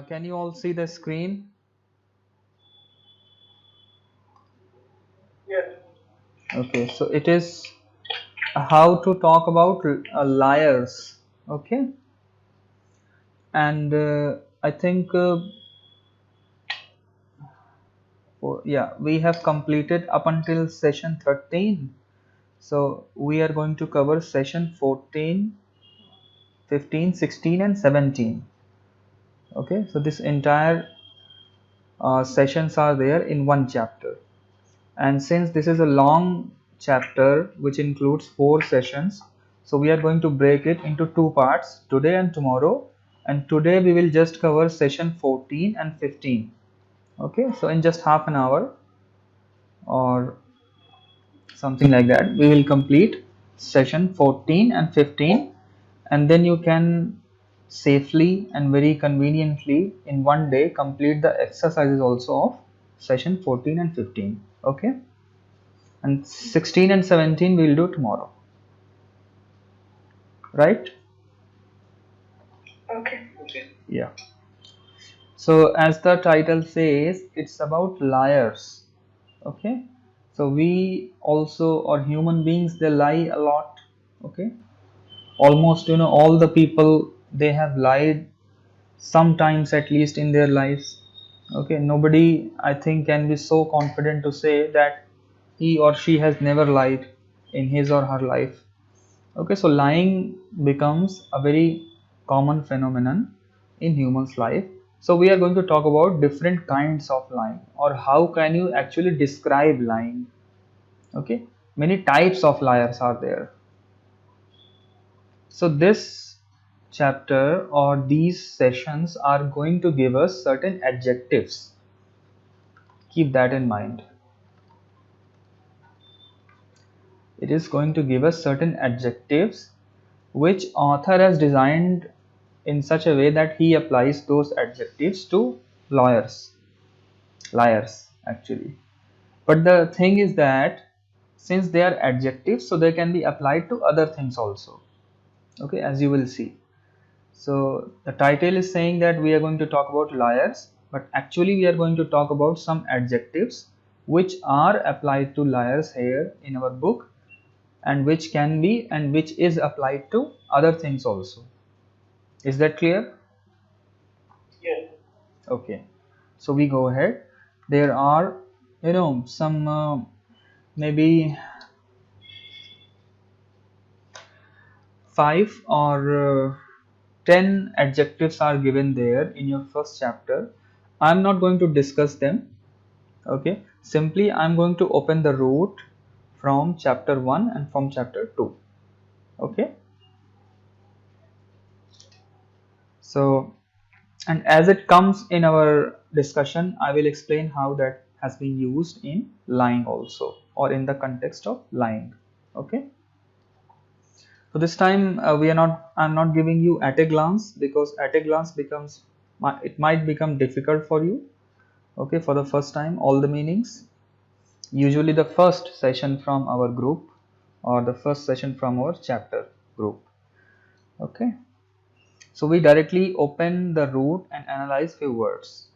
Can you all see the screen? Yes. Okay, so it is how to talk about liars. Okay, and I think yeah, we have completed up until session 13. So we are going to cover session 14, 15, 16, and 17. Okay, so this entire sessions are there in one chapter. And since this is a long chapter which includes 4 sessions, so we are going to break it into 2 parts, today and tomorrow. And today we will just cover session 14 and 15. Okay, so in just half an hour or something like that, we will complete session 14 and 15, and then you can safely and very conveniently in one day complete the exercises also of session 14 and 15. Okay, and 16 and 17 we'll do tomorrow, right? Okay. Okay. Yeah, so as the title says, it's about liars. Okay, so we also, or human beings, they lie a lot. Okay, almost all the people, they have lied sometimes at least in their lives. Okay, nobody I think can be so confident to say that he or she has never lied in his or her life. Okay, so lying becomes a very common phenomenon in humans' life. So we are going to talk about different kinds of lying, or how can you actually describe lying. Okay, many types of liars are there. So this chapter or these sessions are going to give us certain adjectives. Keep that in mind. It is going to give us certain adjectives which author has designed in such a way that he applies those adjectives to liars actually. But the thing is that since they are adjectives, so they can be applied to other things also. Okay, as you will see. So the title is saying that we are going to talk about liars, but actually we are going to talk about some adjectives which are applied to liars here in our book, and which can be and which is applied to other things also. Is that clear? Yes. Okay, so we go ahead. There are some maybe 5 or 10 adjectives are given there in your first chapter. I'm not going to discuss them. Okay, simply I'm going to open the root from chapter 1 and from chapter 2. Okay, so, and as it comes in our discussion, I will explain how that has been used in lying also, or in the context of lying. Okay, so this time I'm not giving you at a glance, because at a glance it might become difficult for you. Okay, for the first time all the meanings. Usually the first session from our group, or the first session from our chapter group. Okay, so we directly open the root and analyze few words.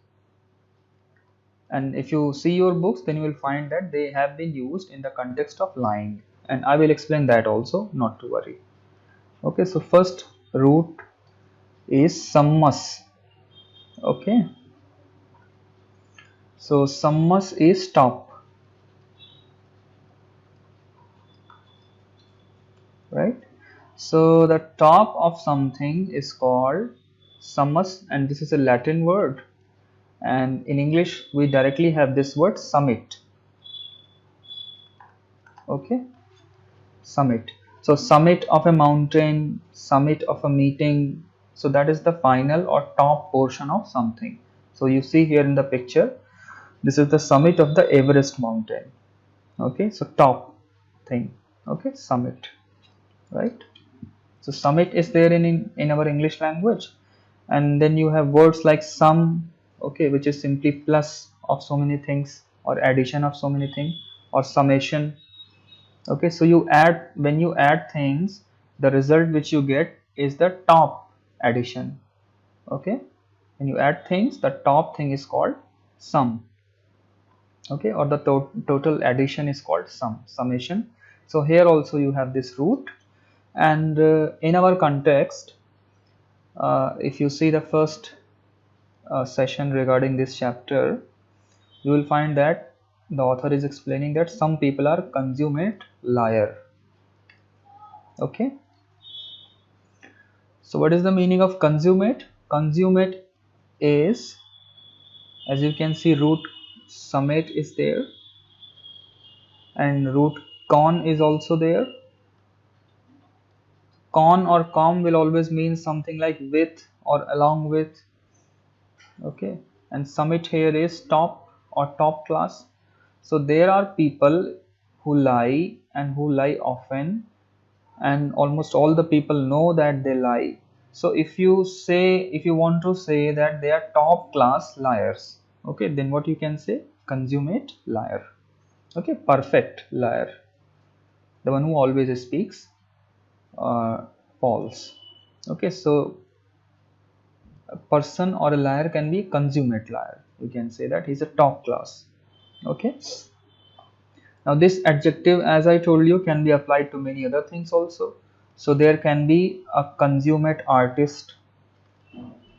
And if you see your books, then you will find that they have been used in the context of lying, and I will explain that also, not to worry. Okay, so first root is summus. Okay, so summus is top, right? So the top of something is called summus, and this is a Latin word, and in English we directly have this word summit. Okay, summit. So summit of a mountain, summit of a meeting, so that is the final or top portion of something. So you see here in the picture, this is the summit of the Everest mountain. Okay, so top thing. Okay, summit, right? So summit is there in our English language. And then you have words like sum, okay, which is simply plus of so many things, or addition of so many things, or summation. Okay, so when you add things, the result which you get is the top addition. Okay, when you add things, the top thing is called sum. Okay, or the total addition is called summation. So here also you have this root, and in our context, if you see the first session regarding this chapter, you will find that the author is explaining that some people are consummate liar. Okay, so what is the meaning of consummate? Consummate is, as you can see, root summate is there, and root con is also there. Con or com will always mean something like with or along with. Okay, and summit here is top or top class. So there are people who lie, and who lie often, and almost all the people know that they lie. So if you want to say that they are top class liars, okay, then what you can say? Consummate liar. Okay, perfect liar, the one who always speaks false. Okay, so a person or a liar can be consummate liar. You can say that he's a top class. Okay, now this adjective, as I told you, can be applied to many other things also. So there can be a consummate artist.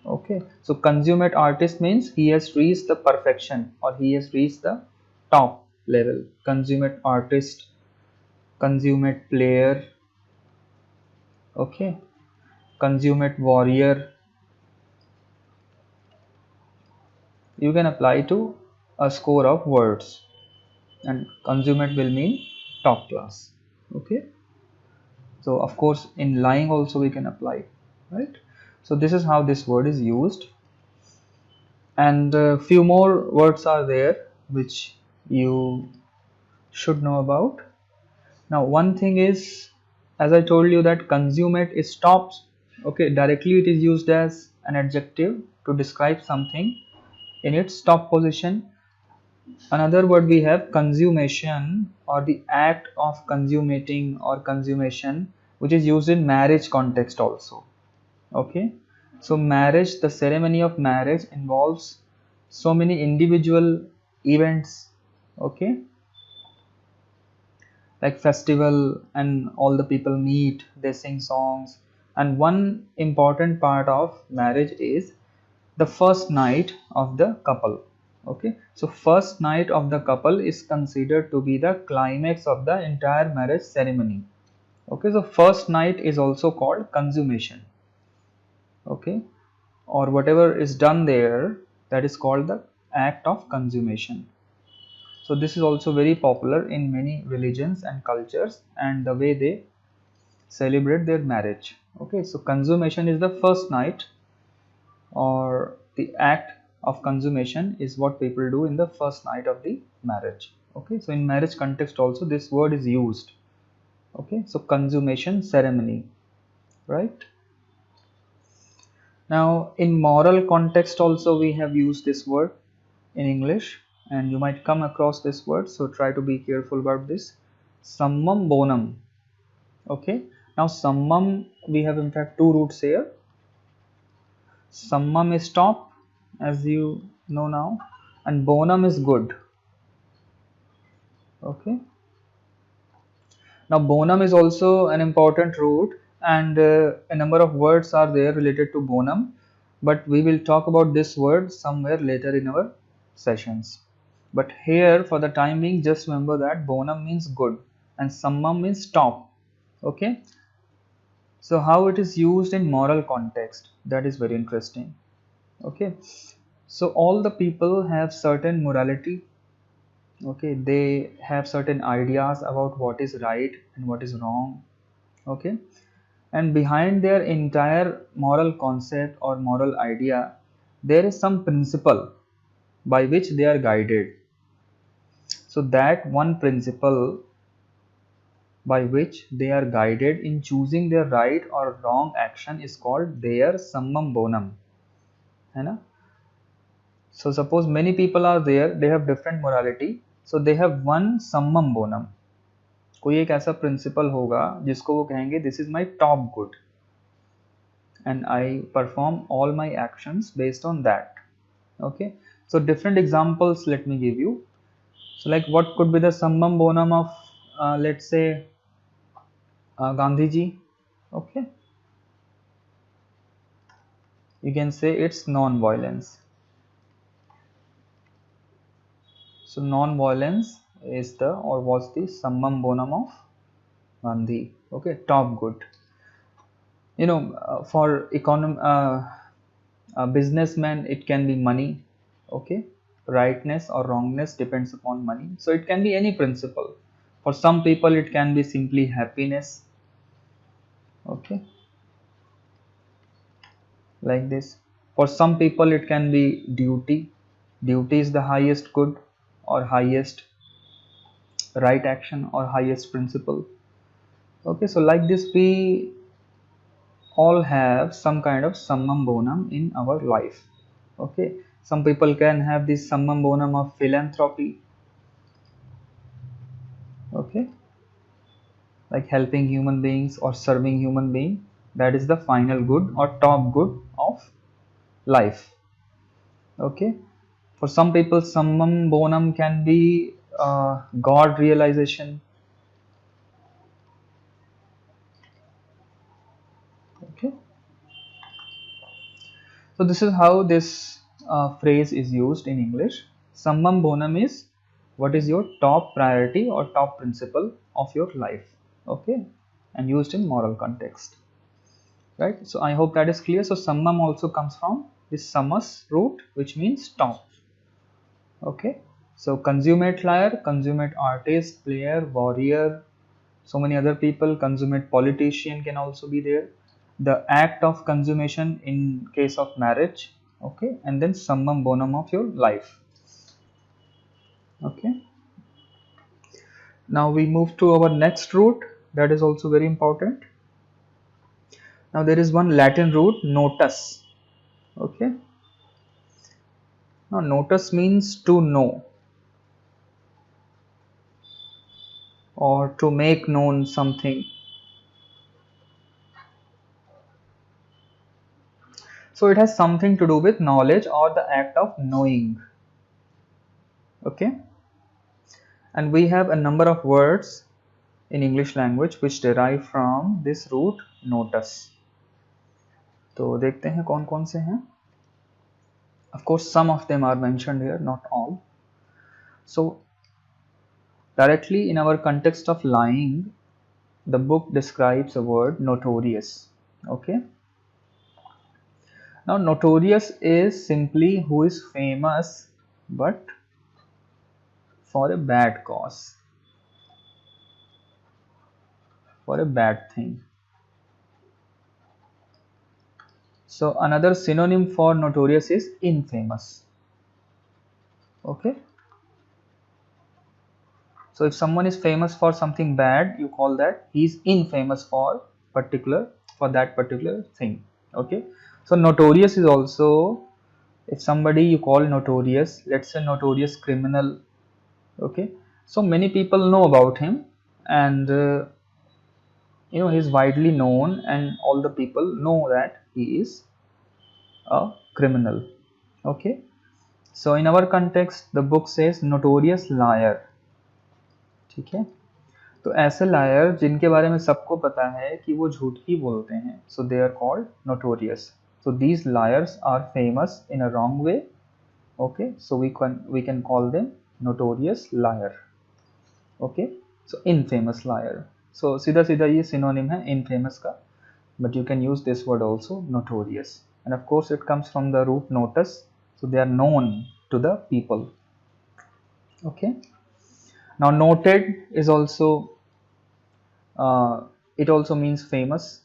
Okay, so consummate artist means he has reached the perfection, or he has reached the top level. Consummate artist, consummate player. Okay, consummate warrior. You can apply to a score of words, and consummate will mean top class. Okay, so of course in lying also we can apply, right? So this is how this word is used, and a few more words are there which you should know about. Now one thing is, as I told you, that consummate is top. Okay, directly it is used as an adjective to describe something in its top position. Another word we have consummation, or the act of consummating or consummation, which is used in marriage context also. Okay, so marriage, the ceremony of marriage involves so many individual events. Okay, like festival, and all the people meet, they sing songs, and one important part of marriage is the first night of the couple. Okay, so first night of the couple is considered to be the climax of the entire marriage ceremony. Okay, so first night is also called consummation. Okay, or whatever is done there, that is called the act of consummation. So this is also very popular in many religions and cultures, and the way they celebrate their marriage. Okay, so consummation is the first night, or the act of consummation is what people do in the first night of the marriage. Okay, so in marriage context also this word is used. Okay, so consummation ceremony, right? Now in moral context also we have used this word in English, and you might come across this word, so try to be careful about this. Summum bonum. Okay, now summum, we have in fact two roots here. Summum is top, as you know now, and bonum is good. Okay, now bonum is also an important root, and a number of words are there related to bonum, but we will talk about this word somewhere later in our sessions. But here for the time being, just remember that bonum means good and summum means top. Okay, so how it is used in moral context, that is very interesting. Okay, so all the people have certain morality. Okay, they have certain ideas about what is right and what is wrong. Okay, and behind their entire moral concept or moral idea, there is some principle by which they are guided. So that one principle by which they are guided in choosing their right or wrong action is called their summum bonum. है ना? So suppose many people are there, they have different morality, so they have one summum bonum. कोई एक ऐसा principal होगा जिसको वो कहेंगे this is my top good. and I perform all my actions based on that. Okay, so different examples let me give you. So like what could be the summum bonum of let's say Gandhiji? Okay, you can say it's non-violence. So non-violence is the or was the summum bonum of Gandhi. Okay, top good. For businessman it can be money. Okay, rightness or wrongness depends upon money, so it can be any principle. For some people it can be simply happiness. Okay, like this. For some people it can be duty. Duty is the highest good or highest right action or highest principle. Okay, so like this we all have some kind of summum bonum in our life. Okay, some people can have this summum bonum of philanthropy. Okay, like helping human beings or serving human being, that is the final good or top good of life. Okay, for some people summum bonum can be God realization. Okay, so this is how this phrase is used in English. Summum bonum is what is your top priority or top principle of your life. Okay, and used in moral context. Right, so I hope that is clear. So summum also comes from this summus root, which means top. Okay, so consummate liar, consummate artist, player, warrior, so many other people. Consummate politician can also be there. The act of consummation in case of marriage. Okay, and then summum bonum of your life. Okay, now we move to our next root, that is also very important. Now there is one Latin root, notus. Okay, now notus means to know or to make known something. So it has something to do with knowledge or the act of knowing. Okay, and we have a number of words in English language which derive from this root notus. तो देखते हैं कौन कौन से हैं. Of course some of them are mentioned here, not all. So directly in our context of lying, the book describes a word notorious. Okay, now notorious is simply who is famous but for a bad cause, for a bad thing. So another synonym for notorious is infamous. Okay, so if someone is famous for something bad, you call that he is infamous for that particular thing. Okay, so notorious is also, if somebody you call notorious, let's say notorious criminal. Okay, so many people know about him, and he is widely known and all the people know that he is a criminal. Okay, so in our context the book says notorious liar. ठीक है, तो ऐसे lawyer जिनके बारे में सबको पता है कि वो झूठ ही बोलते हैं, so they are called notorious. So these liars are famous in a wrong way. Okay, so we can call them notorious liar. Okay, so infamous liar. So सीधा सीधा ये सिनोनिम है इनफेमस का, but you can use this word also, notorious. And of course it comes from the root notus, so they are known to the people. Okay, now noted is also it also means famous,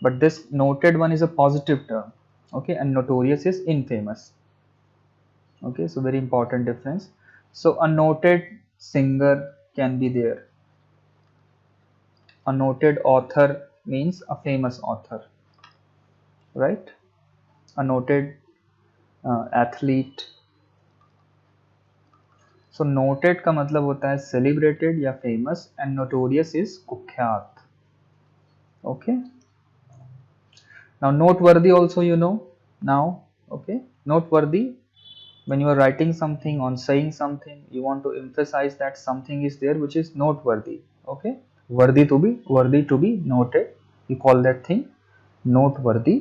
but this noted one is a positive term. Okay, and notorious is infamous. Okay, so very important difference. So a noted singer can be there. A noted author means a famous author, right? A noted athlete. So noted का मतलब होता है celebrated या famous, and notorious is कुख्यात. Okay, Now noteworthy also you know now. Okay, noteworthy, when you are writing something on saying something, you want to emphasize that something is there which is noteworthy. Okay, worthy to be noted, you call that thing noteworthy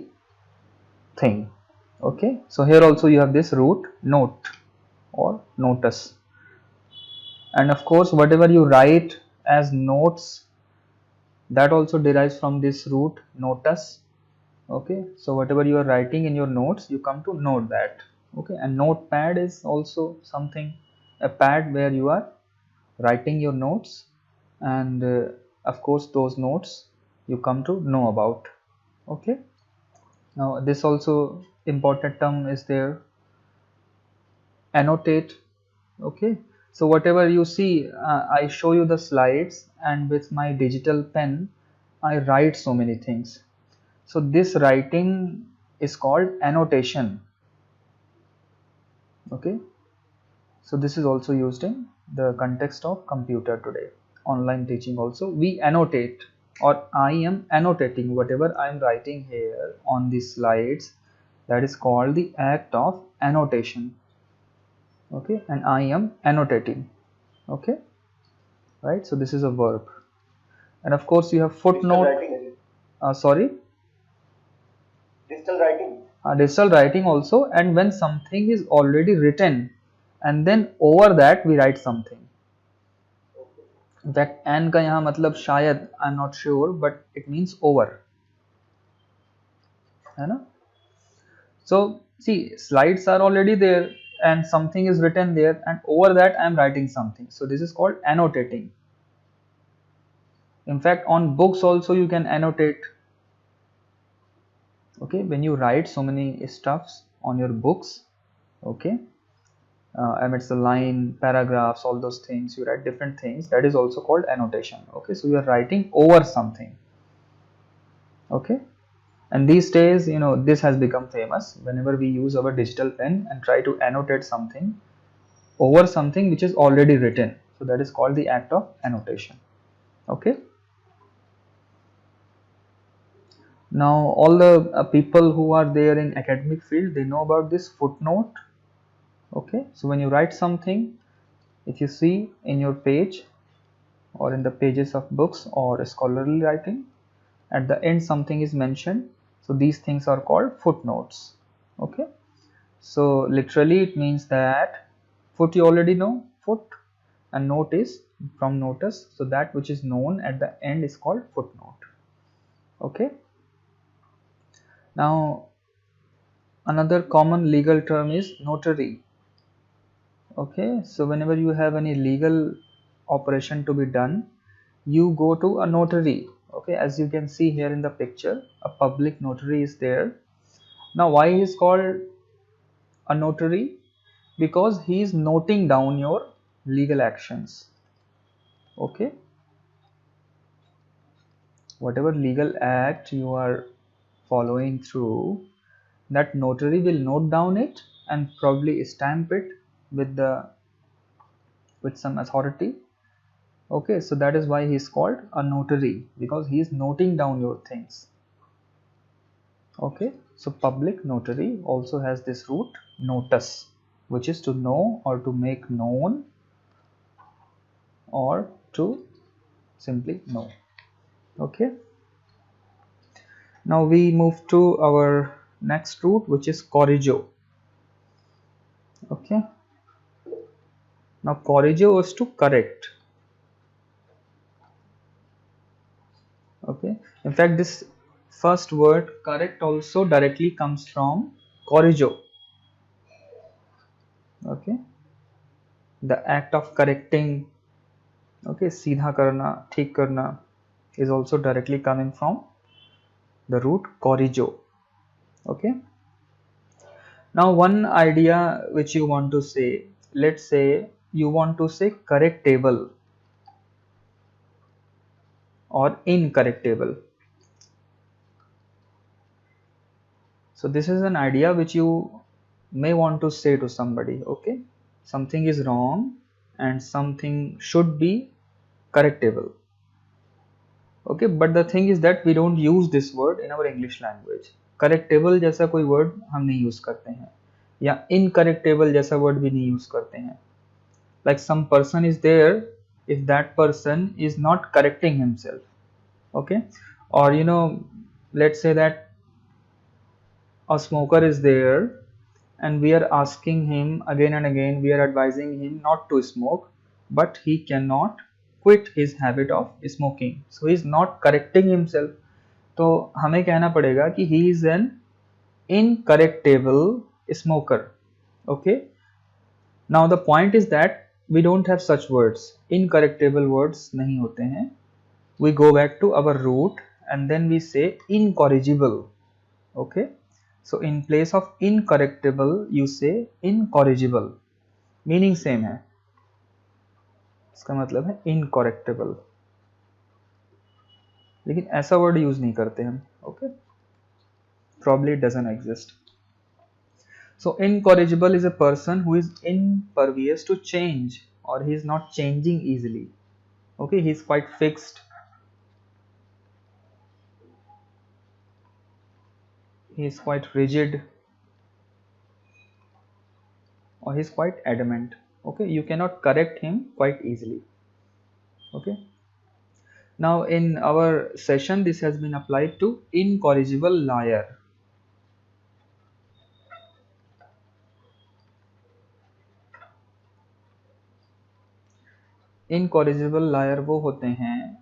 thing. Okay, so here also you have this root note or notice, and of course whatever you write as notes, that also derives from this root notus. Okay, so whatever you are writing in your notes, you come to note that. Okay, and notepad is also something, a pad where you are writing your notes, and of course those notes you come to know about. Okay, now this also important term is there, annotate. Okay, so whatever you see, I show you the slides, and with my digital pen I write so many things. So this writing is called annotation. Okay, so this is also used in the context of computer today, online teaching also. We annotate, or I am annotating whatever I am writing here on these slides. That is called the act of annotation. Okay, and I am annotating. Okay, right, so this is a verb. And of course you have Digital footnote. writing. Sorry, Digital writing. digital writing also. And when something is already written, and then over that we write something. In fact N का यहाँ मतलब शायद, I am not sure, but it means over, है ना. So see, slides are already there and something is written there, and over that I am writing something. So this is called annotating. In fact on books also you can annotate. Okay, when you write so many stuffs on your books, okay, and it's a line, paragraphs, all those things, you write different things, that is also called annotation. Okay, so you are writing over something. Okay, and these days, you know, this has become famous. Whenever we use our digital pen and try to annotate something over something which is already written, so that is called the act of annotation. Okay, now all the people who are there in academic field, they know about this footnote. Okay, so when you write something, if you see in your page or in the pages of books or scholarly writing, at the end something is mentioned, so these things are called footnotes. Okay, so literally it means that foot you already know, foot, and note is from notice, so that which is known at the end is called footnote. Okay, now another common legal term is notary. Okay, so whenever you have any legal operation to be done, you go to a notary. Okay, as you can see here in the picture, a public notary is there. Now why he is called a notary? Because he is noting down your legal actions. Okay, whatever legal act you are following through, that notary will note down it and probably stamp it with some authority. Okay, so that is why he is called a notary, because he is noting down your things. Okay, so public notary also has this root notus, which is to know or to make known or to simply know. Okay, now we move to our next root, which is corrigo. Okay, now corrigo is to correct. Okay, in fact this first word correct also directly comes from corrigo. Okay, the act of correcting, okay, सीधा करना, ठीक करना, is also directly coming from the root corrigo. Okay, now one idea which you want to say, let's say you want to say correctable or incorrectable. So this is an idea which you may want to say to somebody. Okay, something is wrong and something should be correctable. Okay, but the thing is that we don't use this word in our English language. करेक्टेबल जैसा कोई word हम नहीं use करते हैं, या इनकरेक्टेबल जैसा word भी नहीं यूज करते हैं. Like some person is there if that person is not correcting himself. Okay, or let's say that a smoker is there and we are asking him again and again, we are advising him not to smoke, but he cannot quit his habit of smoking, so he is not correcting himself. तो हमें कहना पड़ेगा कि he is an incorrectable smoker. Okay, now the point is that we don't have such words. Incorrectable words नहीं होते हैं. We go back to our root and then we say incorrigible. Okay, so in place of incorrectable you say incorrigible. Meaning same है, इसका मतलब है incorrectable, लेकिन ऐसा word use नहीं करते हम. Okay, probably it doesn't exist. So incorrigible is a person who is impervious to change, or he is not changing easily. Okay, he is quite fixed, he is quite rigid, or he is quite adamant. Okay, you cannot correct him quite easily. Okay, now in our session this has been applied to incorrigible liar. Incorrigible liar वो होते हैं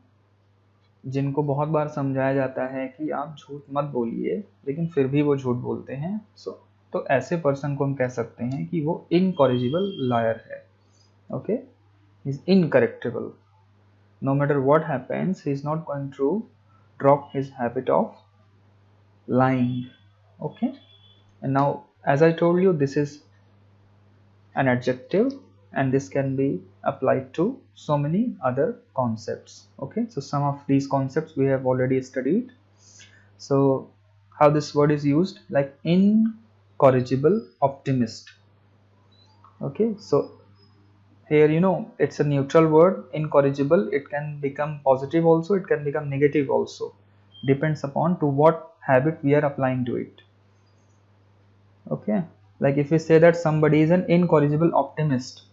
जिनको बहुत बार समझाया जाता है कि आप झूठ मत बोलिए, लेकिन फिर भी वो झूठ बोलते हैं. तो ऐसे पर्सन को हम कह सकते हैं कि वो इनकॉरिजिबल लायर है. Okay, is incorrectable. No matter what happens, he is not going to drop his habit of lying. Okay, and now as I told you, this is an adjective and this can be applied to so many other concepts. Okay, so some of these concepts we have already studied. So how this word is used, like incorrigible optimist. Okay, so here it's a neutral word, incorrigible. It can become positive also, it can become negative also, depends upon to what habit we are applying to it. Okay, like if we say that somebody is an incorrigible optimist,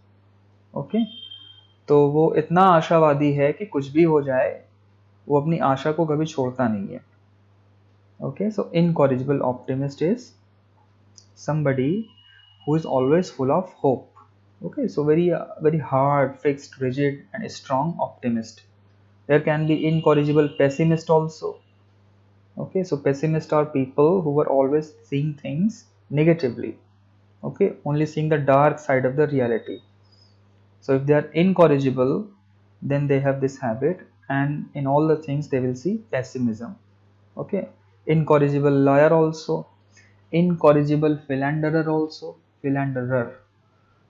okay, तो वो इतना आशावादी है कि कुछ भी हो जाए वो अपनी आशा को कभी छोड़ता नहीं है. Okay, so incorrigible optimist is somebody who is always full of hope. Okay, so very hard, fixed, rigid and strong optimist. There can be incorrigible pessimist also. Okay, so pessimists are people who are always seeing things negatively. Okay, only seeing the dark side of the reality. So if they are incorrigible, then they have this habit, and in all the things they will see pessimism. Okay, incorrigible liar also, incorrigible philanderer also, philanderer.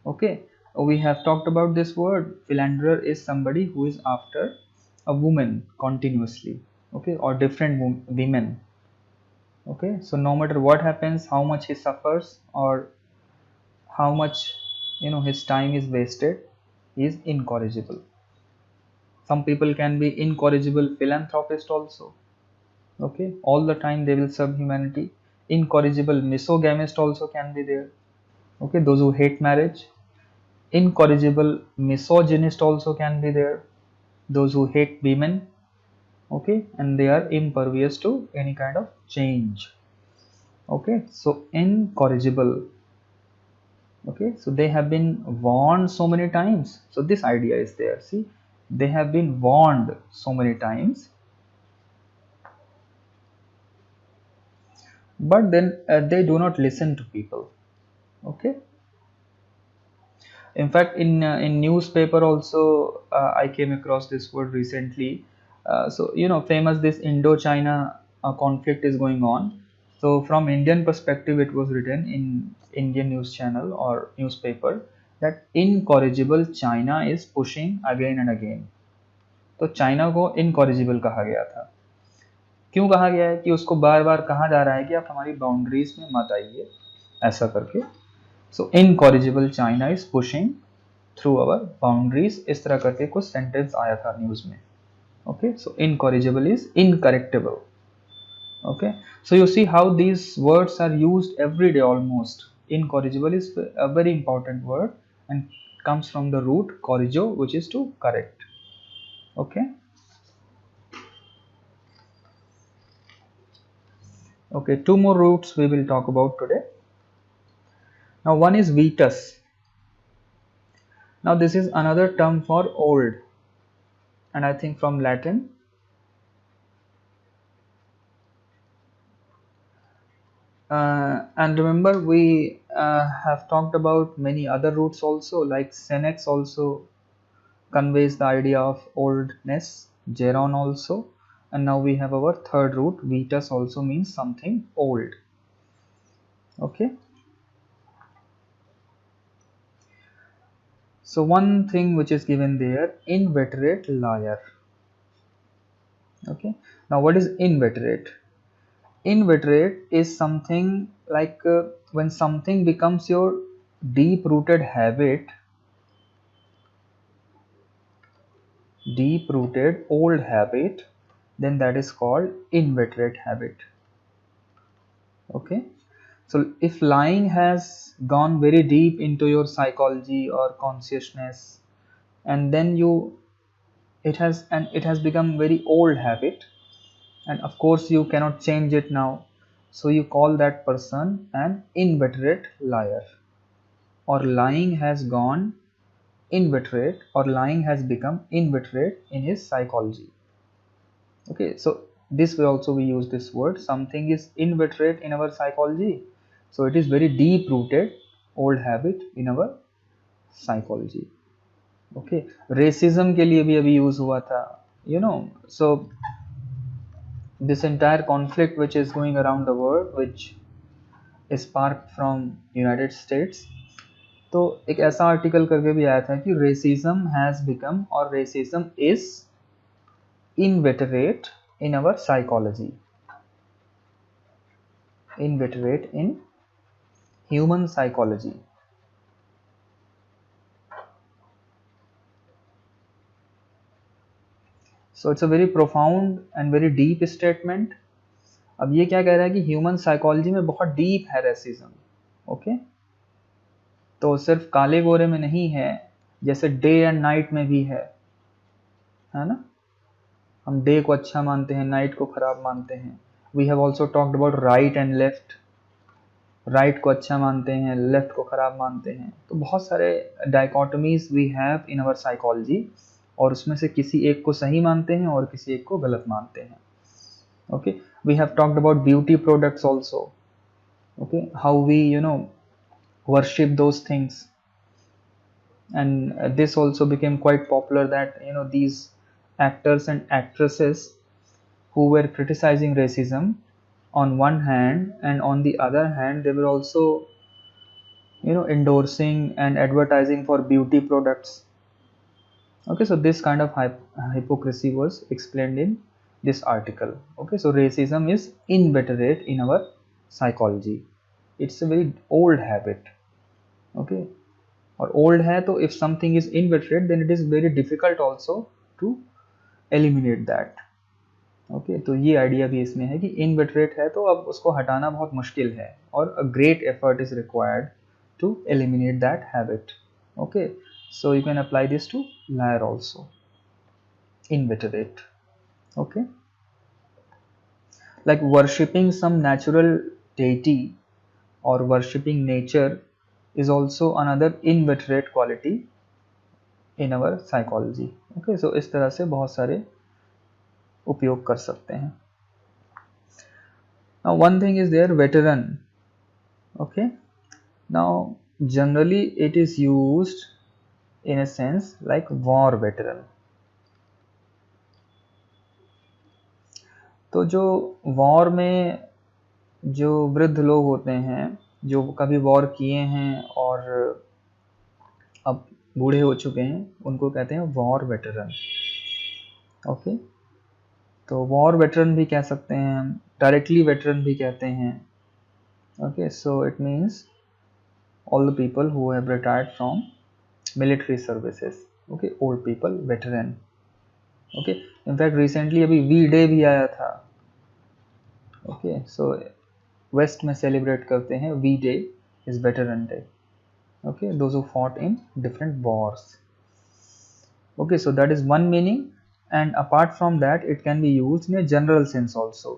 Okay, we have talked about this word. Philanderer is somebody who is after a woman continuously. Okay, or different women. Okay, so no matter what happens, how much he suffers, or how much his time is wasted, he is incorrigible. Some people can be incorrigible philanthropist also. Okay, all the time they will serve humanity. Incorrigible misogamist also can be there. Okay, those who hate marriage. Incorrigible misogynist also can be there, those who hate women. Okay, and they are impervious to any kind of change. Okay, so incorrigible. Okay, so they have been warned so many times. So this idea is there. See, they have been warned so many times, but then they do not listen to people. Okay, in fact in newspaper also I came across this word recently. So famous this Indo-China conflict is going on. So from Indian perspective it was written in Indian news channel or newspaper that incorrigible China is pushing again and again. तो China को incorrigible कहा गया था. क्यों कहा गया है? कि उसको बार बार कहा जा रहा है कि आप हमारी बाउंड्रीज में मत आइए, ऐसा करके. So incorrigible China is pushing through our boundaries, इस तरह करके कुछ सेंटेंस आया था न्यूज में. Okay, so incorrigible is incorrectable. Okay, so you see how these words are used every day almost. Incorrigible is a very important word and comes from the root corrigo, which is to correct. Okay. Okay, two more roots we will talk about today. Now one is vetus. Now this is another term for old, and I think from Latin. And remember, we have talked about many other roots also, like senex also conveys the idea of oldness, geron also, and now we have our third root, vetus also means something old. Okay. So one thing which is given there, inveterate liar. Okay. Now what is inveterate? Inveterate is something like when something becomes your deep rooted habit, deep rooted old habit, then that is called inveterate habit. Okay, so if lying has gone very deep into your psychology or consciousness, and then it has become very old habit, and of course you cannot change it now, so you call that person an inveterate liar. Or lying has gone inveterate, or lying has become inveterate in his psychology. Okay, so this way also we use this word, something is inveterate in our psychology, so it is very deep rooted old habit in our psychology. Okay, racism के लिए भी अभी use हुआ था, you know. So this entire conflict which is going around the world, which is sparked from United States, तो एक ऐसा article करके भी आया था कि racism has become or racism is inveterate in our psychology, inveterate in human psychology. So it's a very profound and very deep statement. अब ये क्या कह रहा है कि ह्यूमन साइकोलॉजी में बहुत डीप है रेसिज्म. ओके, तो सिर्फ काले गोरे में नहीं है, जैसे डे एंड नाइट में भी है ना. हम डे को अच्छा मानते हैं, नाइट को खराब मानते हैं. We have also talked about right and left. Right को अच्छा मानते हैं, लेफ्ट को खराब मानते हैं. तो बहुत सारे dichotomies we have in our psychology, और उसमें से किसी एक को सही मानते हैं और किसी एक को गलत मानते हैं. Okay, we have talked about beauty products also. Okay, how we worship those things, and this also became quite popular, that these actors and actresses who were criticizing racism on one hand, and on the other hand they were also endorsing and advertising for beauty products. Okay, so this kind of hypocrisy was explained in this article. Okay, so racism is inveterate in our psychology. It's a very old habit. Okay, or old hai, तो if something is inveterate then it is very difficult also to eliminate that. Okay, तो ये idea भी इसमें है कि inveterate है तो अब उसको हटाना बहुत मुश्किल है, और a great effort is required to eliminate that habit. Okay, so you can apply this to liar also, inveterate. Okay, like worshipping some natural deity or worshipping nature is also another inveterate quality in our psychology. Okay, so इस तरह से बहुत सारे उपयोग कर सकते हैं. Now one thing is there, veteran. Okay, now generally it is used in a sense like war veteran. तो जो वॉर में जो वृद्ध लोग होते हैं, जो कभी वॉर किए हैं और अब बूढ़े हो चुके हैं, उनको कहते हैं वॉर वेटरन. ओके, तो वॉर वेटरन भी कह सकते हैं हम, डायरेक्टली वेटरन भी कहते हैं. Okay, so it means all the people who have retired from military services. Okay, old people, veteran. Okay, in fact recently अभी वी डे भी आया था. ओके सो वेस्ट में सेलिब्रेट करते हैं V day is veteran day. Okay, those who fought in different wars. Okay, so that is one meaning, and apart from that it can be used in a general sense also,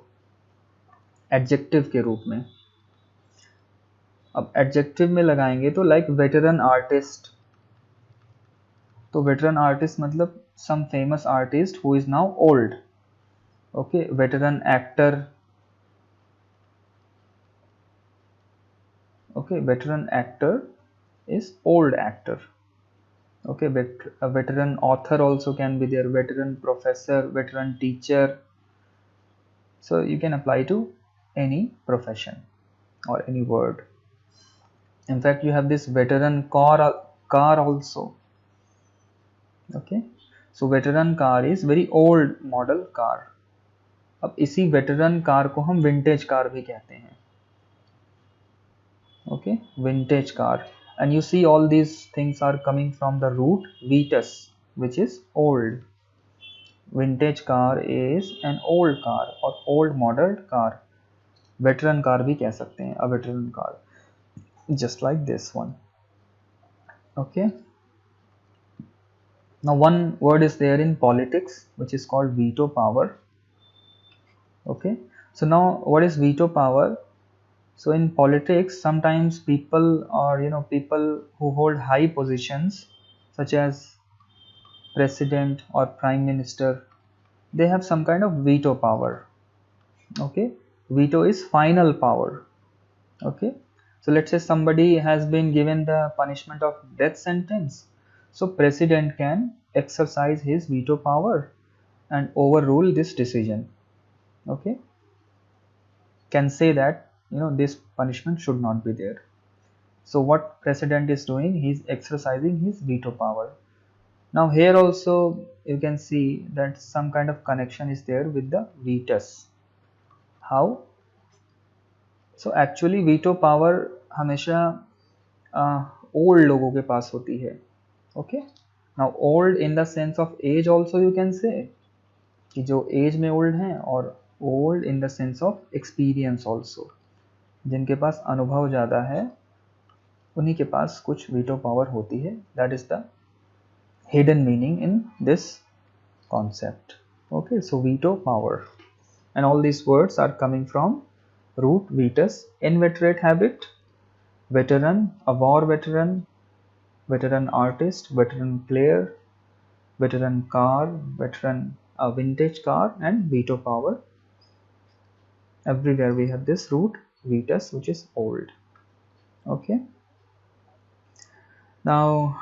adjective के रूप में. अब adjective में लगाएंगे तो like veteran artist. तो veteran artist मतलब some famous artist who is now old. Okay, veteran actor. Okay, veteran actor is old actor. Okay, a veteran author also can be there, veteran professor, veteran teacher. So you can apply to any profession or any word. In fact, you have this veteran car also. Okay, so veteran car is very old model car. अब इसी veteran car को हम vintage car भी कहते हैं. Okay, vintage car. And you see all these things are coming from the root Vitus, which is old. Vintage car is an old car or old modeled car. Veteran car भी कह सकते हैं, a veteran car, just like this one. Okay, now one word is there in politics which is called veto power. Okay, so now what is veto power? So in politics sometimes people, or people who hold high positions such as president or prime minister, they have some kind of veto power. Okay, veto is final power. Okay, so let's say somebody has been given the punishment of death sentence, so president can exercise his veto power and overrule this decision. Okay, can say that this punishment should not be there. So what president is doing, he is exercising his veto power. Now here also you can see that some kind of connection is there with the vetus. How? So actually veto power हमेशा old लोगों के पास होती है. Okay, now old in the sense of age also you can say, कि जो age में old हैं, और old in the sense of experience also, जिनके पास अनुभव ज़्यादा है उन्हीं के पास कुछ वीटो पावर होती है. That is the hidden meaning in this concept. Okay, so veto power, and all these words are coming from root vetus. Inveterate habit, veteran, a war veteran, veteran artist, veteran player, veteran car, veteran, a vintage car, and veto power. Everywhere we have this root vetus which is old. Okay, now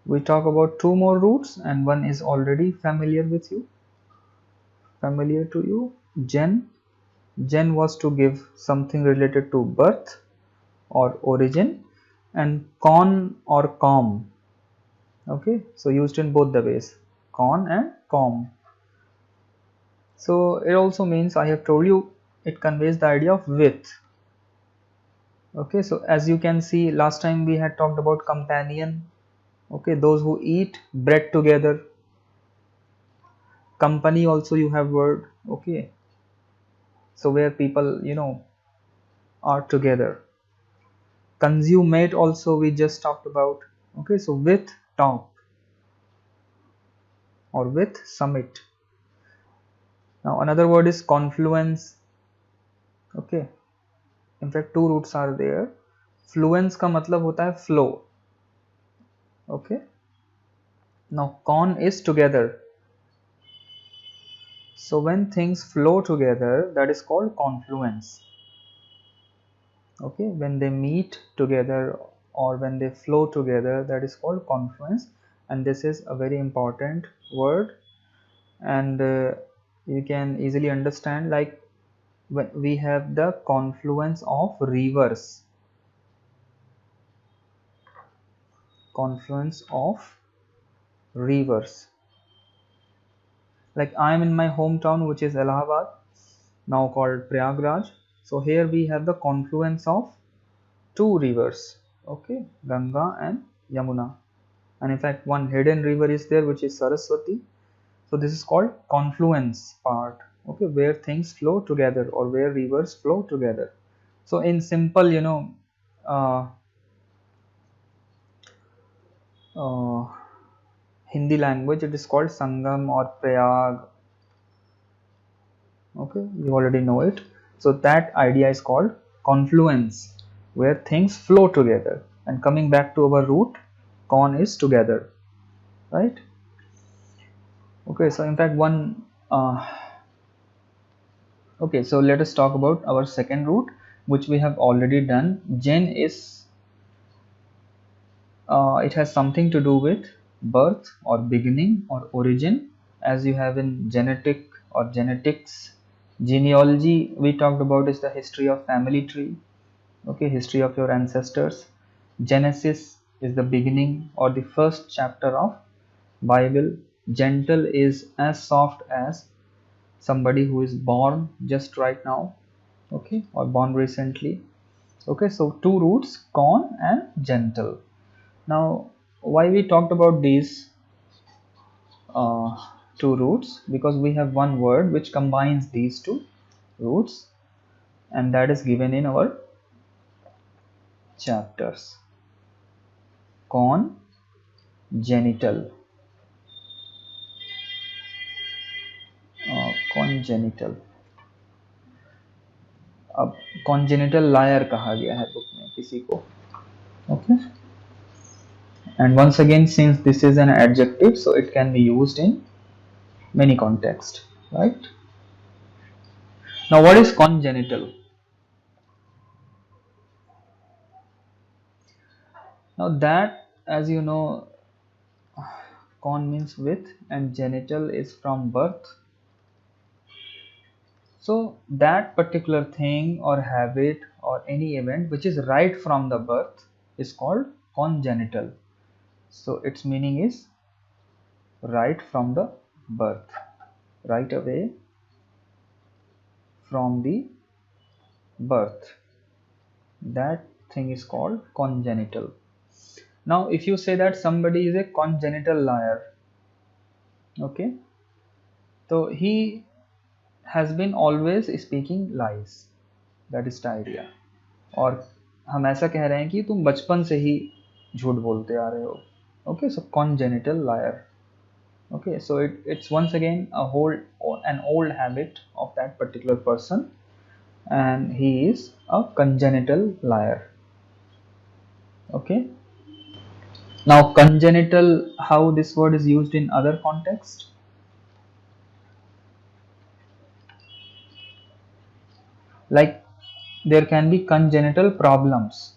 we talk about two more roots, and one is already familiar to you. Gen was to give something related to birth or origin, and con or com. Okay, so used in both the ways, con and com. So it also means, I have told you, it conveys the idea of with. Okay, so as you can see, last time we had talked about companion. Okay, those who eat bread together. Company also you have word. Okay, so where people are together. Consummate also we just talked about. Okay, so with top or with summit. Now another word is confluence. Okay, in fact two roots are there. Fluence का मतलब होता है flow. Okay, now con is together. So when things flow together, that is called confluence. Okay, when they meet together or when they flow together, that is called confluence. And this is a very important word, and you can easily understand, like when we have the confluence of rivers. Confluence of rivers. Like I am in my hometown, which is Allahabad, now called Prayagraj. So here we have the confluence of two rivers. Okay, Ganga and Yamuna, and in fact one hidden river is there which is Saraswati. So this is called confluence part. okay, where things flow together or where rivers flow together. So in simple, uh, uh, Hindi language, it is called Sangam or Prayag. Okay, you already know it. So that idea is called confluence, where things flow together. And coming back to our root, con is together, right? Okay, so in fact okay, so let us talk about our second root, which we have already done. Gen is it has something to do with birth or beginning or origin, as you have in genetic or genetics. Genealogy we talked about is the history of family tree, okay, history of your ancestors. Genesis is the beginning or the first chapter of Bible. Gentle is as soft as somebody who is born just right now, okay, or born recently. Okay, so two roots, con and gentle. Now why we talked about these uh, two roots? Because we have one word which combines these two roots, and that is given in our chapters. Congenital. Congenital. अब congenital liar कहा गया है book में किसी को, okay, and once again since this is an adjective, so it can be used in many contexts, right? Now what is congenital? Now that, as you know, con means with and genital is from birth. So that particular thing or habit or any event which is right from the birth is called congenital. So its meaning is right from the birth, right away from the birth. That thing is called congenital. Now if you say that somebody is a congenital liar, okay, so he has been always speaking lies, that is the idea. और हम ऐसा कह रहे हैं कि तुम बचपन से ही झूठ बोलते आ रहे हो, okay, so congenital liar, okay, so it's once again an old habit of that particular person, and he is a congenital liar, okay. Now congenital, how this word is used in other context? Like there can be congenital problems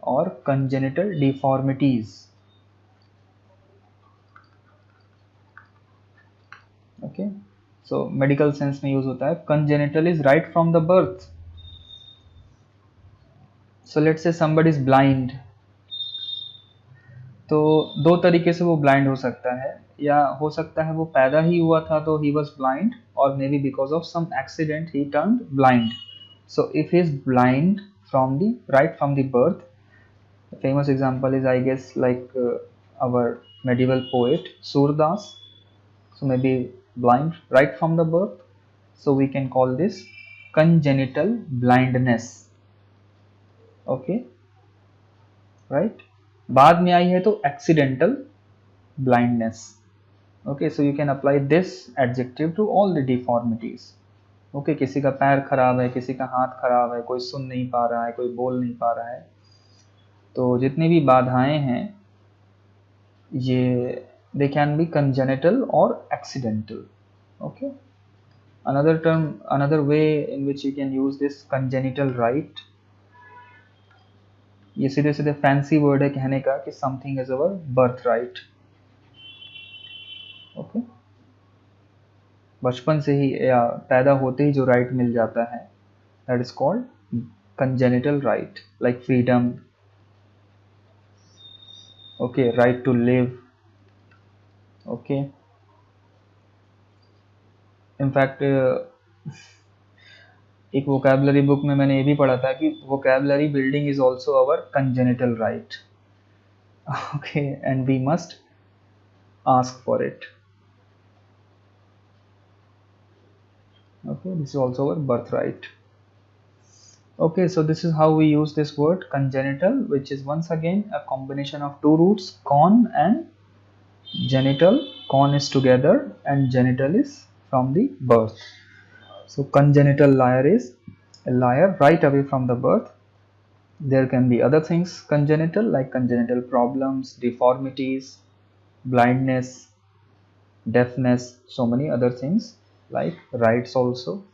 or congenital deformities, okay, so medical sense में use होता है. Congenital is right from the birth. So let's say somebody is blind, तो दो तरीके से वो blind हो सकता है, या हो सकता है वो पैदा ही हुआ था तो he was blind, or maybe because of some accident he turned blind. So if he is blind from the right from the birth, the famous example is, I guess, like our medieval poet Surdas. So maybe blind right from the birth, so we can call this congenital blindness, okay, right? बाद में आई है तो accidental blindness, okay, so you can apply this adjective to all the deformities, okay, किसी का पैर खराब है, किसी का हाथ खराब है, कोई सुन नहीं पा रहा है, कोई बोल नहीं पा रहा है, तो जितनी भी बाधाएं हैं ये they can be congenital or accidental, okay. Another term, another way in which you can use this congenital right, ये सीधे सीधे फैंसी वर्ड है कहने का कि something is our birth right, okay, बचपन से ही या पैदा होते ही जो राइट मिल जाता है, that is called congenital right, like freedom, okay, right to live, okay. In fact एक वोकैबुलरी बुक में मैंने ये भी पढ़ा था कि vocabulary building is also our congenital right, okay, and we must ask for it, Okay, this is also our birthright. Okay, so this is how we use this word congenital, which is once again a combination of two roots, con and genital. Con is together and genital is from the birth. So congenital liar is a liar right away from the birth. There can be other things congenital, like congenital problems, deformities, blindness, deafness, so many other things like rights also,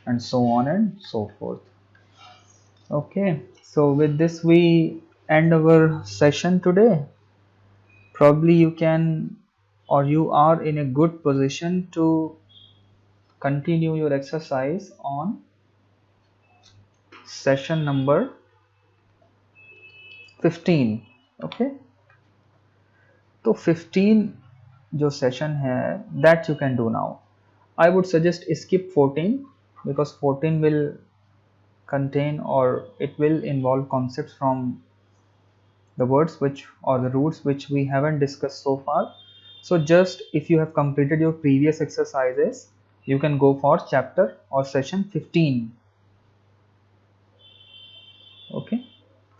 and so on and so forth. Okay, so with this we end our session today. Probably you can, or you are in a good position to continue your exercise on session number 15. Okay, तो 15 जो session है that you can do now. I would suggest skip 14 because 14 will contain, or it will involve concepts from the words which, or the roots which we haven't discussed so far. So just if you have completed your previous exercises, you can go for chapter or session 15. Okay,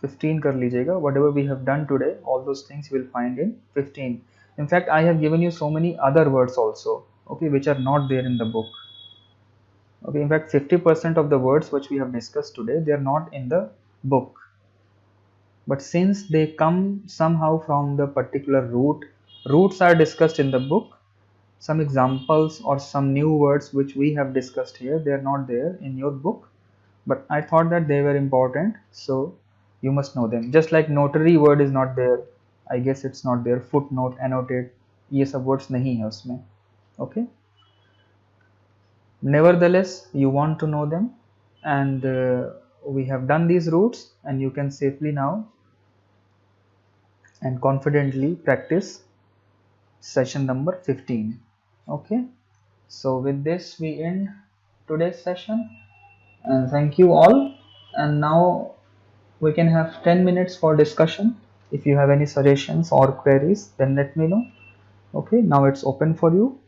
15 कर लीजिएगा. Whatever we have done today, all those things you will find in 15. In fact, I have given you so many other words also, okay, which are not there in the book. Okay, in fact 50% of the words which we have discussed today, they are not in the book, but since they come somehow from the particular roots are discussed in the book. Some examples or some new words which we have discussed here, they are not there in your book, but I thought that they were important, so you must know them. Just like notary word is not there, I guess it's not there. Footnote, annotate, ये सब words नहीं है उसमें. Okay, nevertheless you want to know them, and we have done these roots, and you can safely now and confidently practice session number 15. Okay, so with this we end today's session, and thank you all. And now we can have 10 minutes for discussion. If you have any suggestions or queries, then let me know. Okay, now it's open for you.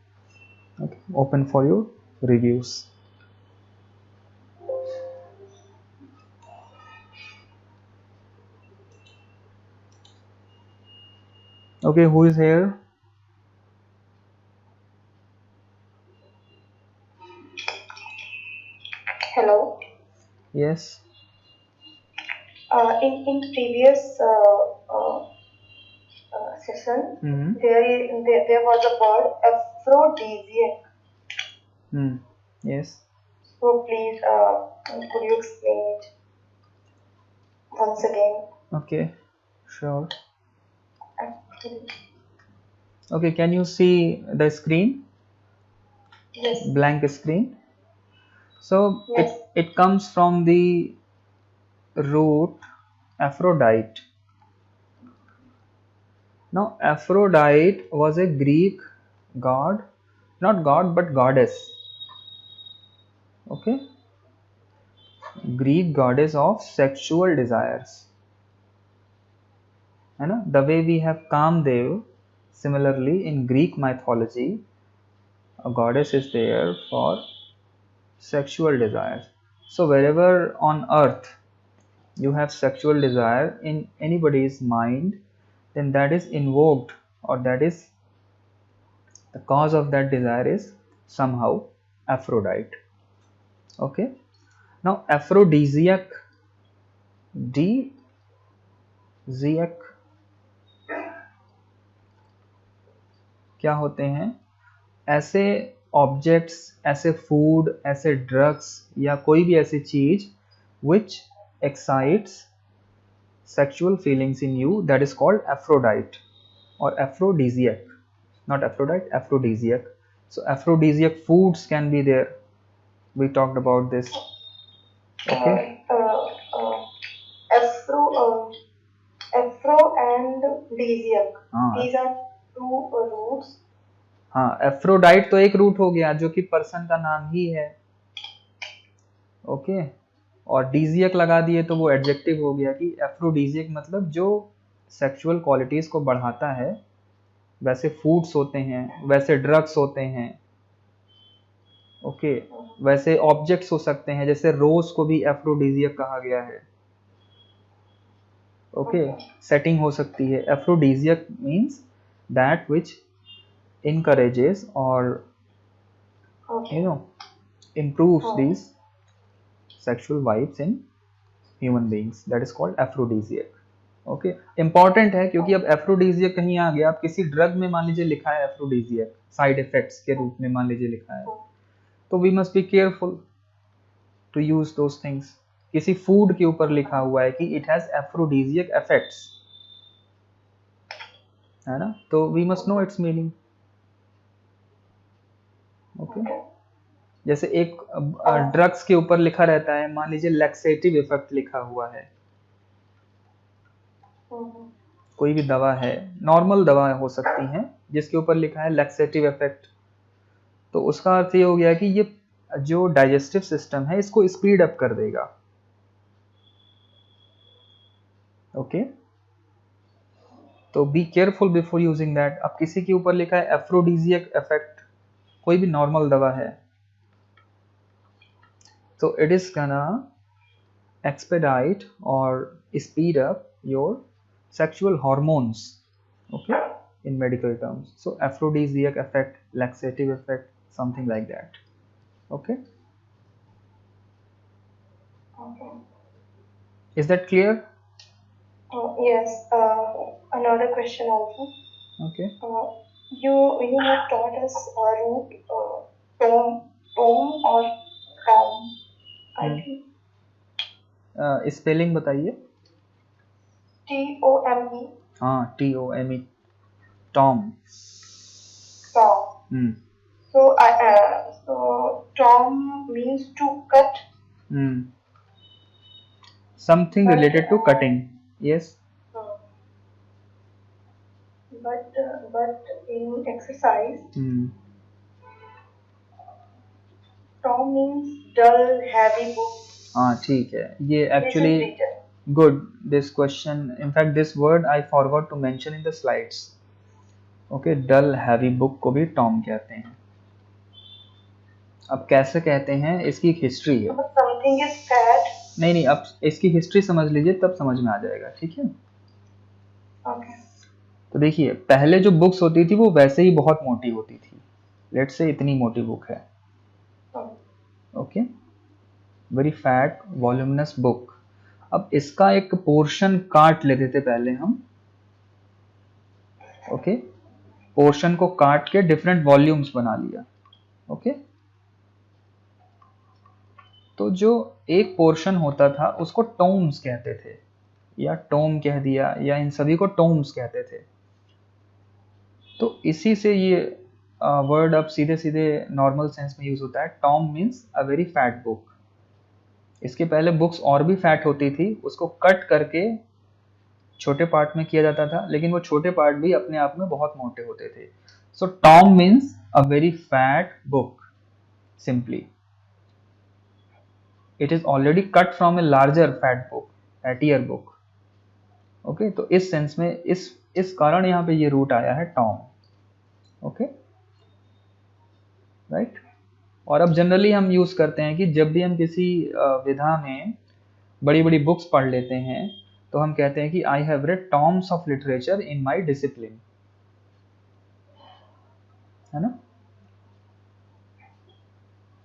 Okay, open for your reviews. Okay, who is here? Hello. Yes. In previous session, there was a word aphrodisiac. Yes. So please, could you explain it once again? Okay, sure. Okay, can you see the screen? Yes. Blank screen. So yes. it comes from the root Aphrodite. Now Aphrodite was a Greek god, not god but goddess. Okay, Greek goddess of sexual desires. है ना? The way we have Kamdev, similarly in Greek mythology, a goddess is there for sexual desires. So wherever on earth you have sexual desire in anybody's mind, then that is invoked, or that is the cause of that desire is somehow Aphrodite. Okay, now aphrodisiac, D-ziac क्या होते हैं? ऐसे objects, ऐसे food, ऐसे drugs या कोई भी ऐसी चीज which excites sexual feelings in you, that is called Aphrodite or aphrodisiac. Not Aphrodite, aphrodisiac. So aphrodisiac foods can be there. We talked about this. Okay. Aphro and disiac. These are two roots. हाँ, Aphrodite तो एक root हो गया जो कि person का नाम ही है. ओके, और डीजियक लगा दिए तो वो एडजेक्टिव हो गया कि एफ्रोडीजियक मतलब जो सेक्सुअल क्वालिटीज को बढ़ाता है. वैसे फूड्स होते हैं, वैसे ड्रग्स होते हैं. ओके वैसे ऑब्जेक्ट्स हो सकते हैं, जैसे रोज को भी एफ्रोडीजियक कहा गया है। ओके सेटिंग हो सकती है। एफ्रोडीजियक means that which encourages or improves these sexual vibes in human beings, that is called aphrodisiac। Okay important है क्योंकि अब एफ्रोडीजियक कहीं आ गया, अब किसी ड्रग में मान लीजिए लिखा है एफ्रोडीजियक, साइड इफेक्ट्स के रूप में मान लीजिए लिखा है, तो we must be careful to use those things. किसी फूड के ऊपर लिखा हुआ है कि इट हैज एफ्रोडीजियक इफेक्ट्स, है ना, तो we must know its meaning. Okay जैसे एक ड्रग्स के ऊपर लिखा रहता है, मान लीजिए लैक्सेटिव इफेक्ट लिखा हुआ है, कोई भी दवा है, नॉर्मल दवा हो सकती है जिसके ऊपर लिखा है लैक्सेटिव इफेक्ट, तो उसका अर्थ ये हो गया कि ये जो डाइजेस्टिव सिस्टम है इसको स्पीड अप कर देगा। ओके तो be careful before using that. अब किसी के ऊपर लिखा है एफ्रोडीजियक इफेक्ट, कोई भी नॉर्मल दवा है, तो it is gonna expedite or speed up your sexual hormones, okay, in medical terms. So aphrodisiac effect, laxative effect, something like that. Okay, is that clear? Yes. Another question also. Okay, You have taught us root tom or tom, I think spelling बताइए। TOME. हाँ TOME, Tom. Tom. So tom means to cut. Something related to cutting, yes. But in exercise, tom means dull, heavy book. हाँ ठीक है, ये actually good this question, in fact this word I forgot to mention in the slides. Okay dull heavy book को भी Tom कहते हैं। अब कैसे कहते हैं इसकी एक हिस्ट्री है। Something is fat. नहीं अब इसकी हिस्ट्री समझ लीजिए तब समझ में आ जाएगा, ठीक है। Okay. तो देखिए पहले जो बुक्स होती थी वो वैसे ही बहुत मोटी होती थी, लेट्स से इतनी मोटी बुक है, okay very fat voluminous book. अब इसका एक पोर्शन काट लेते थे पहले हम, ओके पोर्शन को काट के डिफरेंट वॉल्यूम्स बना लिया, ओके तो जो एक पोर्शन होता था उसको टोम्स कहते थे, या टोम कह दिया, या इन सभी को टोम्स कहते थे। तो इसी से ये वर्ड अब सीधे सीधे नॉर्मल सेंस में यूज होता है। Tom means a very fat book. इसके पहले बुक्स और भी फैट होती थी, उसको कट करके छोटे पार्ट में किया जाता था, लेकिन वो छोटे पार्ट भी अपने आप में बहुत मोटे होते थे। So tome means a very fat book, simply it is already cut from a larger fat book, fattier book. Okay तो इस सेंस में इस कारण यहाँ पे ये रूट आया है टॉम, ओके राइट। और अब जनरली हम यूज करते हैं कि जब भी हम किसी विधा में बड़ी बड़ी बुक्स पढ़ लेते हैं तो हम कहते हैं कि I have read Tom's of literature in my discipline, है ना,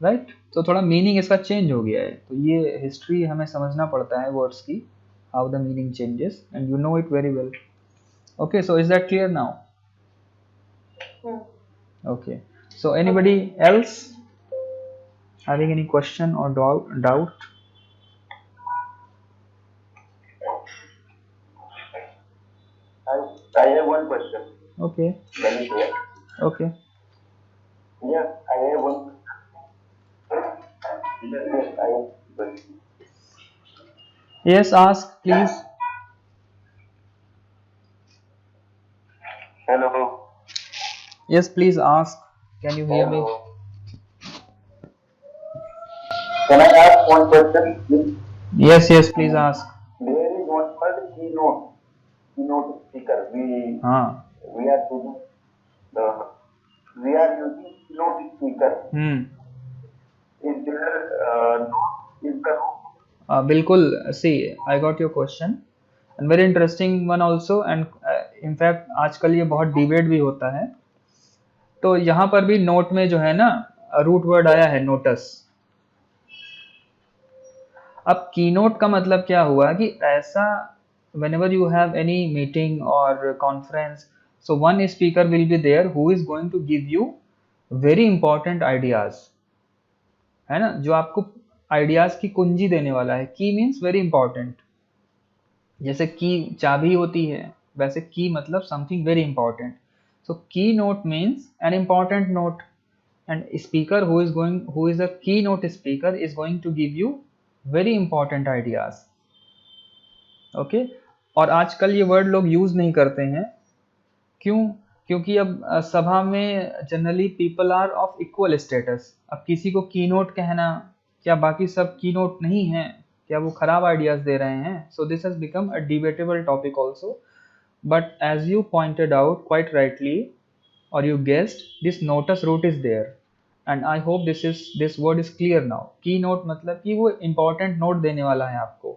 राइट। तो थोड़ा मीनिंग इसका चेंज हो गया है, तो ये हिस्ट्री हमें समझना पड़ता है वर्ड्स की, how the meaning changes, and you know it very well. Okay so is that clear now? Okay so anybody else having any question or doubt? I have one question. Okay. Okay. Yeah, I have one. Yes, I have. Yes, ask please. Hello. Yes, please ask. Can you hear me? Can I ask one question? Yes, please ask. There is one word keynote speaker. We are using keynote speaker. Is there note in the room? बिल्कुल, see I got your question and very interesting one also, and in fact आजकल ये बहुत debate भी होता है। तो यहाँ पर भी नोट में जो है ना रूट वर्ड आया है नोटस। अब कीनोट का मतलब क्या हुआ कि ऐसा whenever you have any meeting or conference, so one speaker will be there who is going to give you very important ideas, है ना, जो आपको आइडियाज की कुंजी देने वाला है। की मीन्स वेरी इंपॉर्टेंट, जैसे की चाबी होती है वैसे की मतलब something very important. So key note means an important note, and speaker who is a keynote speaker is going to give you very important ideas। Okay और आजकल ये वर्ड लोग यूज नहीं करते हैं, क्यों? क्योंकि अब सभा में generally people are of equal status. अब किसी को कीनोट कहना, क्या बाकी सब कीनोट नहीं हैं? क्या वो खराब आइडियाज दे रहे हैं? So this has become a debatable topic also, but as you pointed out quite rightly or you guessed, this notus root is there, and I hope this word is clear now। keynote मतलब कि वो important note देने वाला है आपको,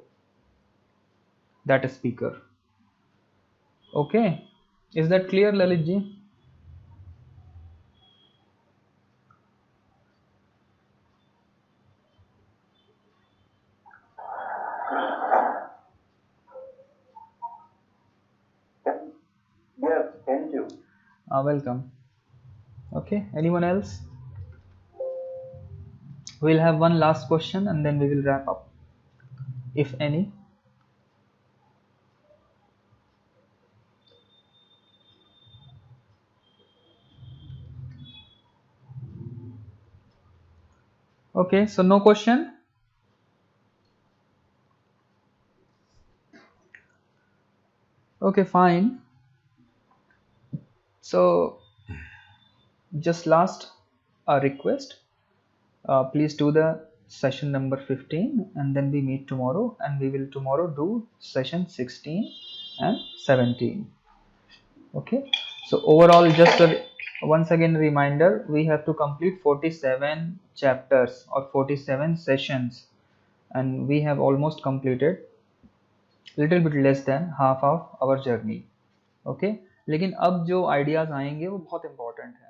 that speaker। okay, is that clear Lalit ji? Yes, thank you. Welcome। okay, anyone else? We'll have one last question and then we will wrap up, if any। okay, so no question। okay, fine। so just last request, please do the session number 15 and then we meet tomorrow, and we will tomorrow do session 16 and 17। okay, so overall just once again reminder, we have to complete 47 chapters or 47 sessions, and we have almost completed little bit less than half of our journey। okay, लेकिन अब जो ideas आएंगे वो बहुत important है।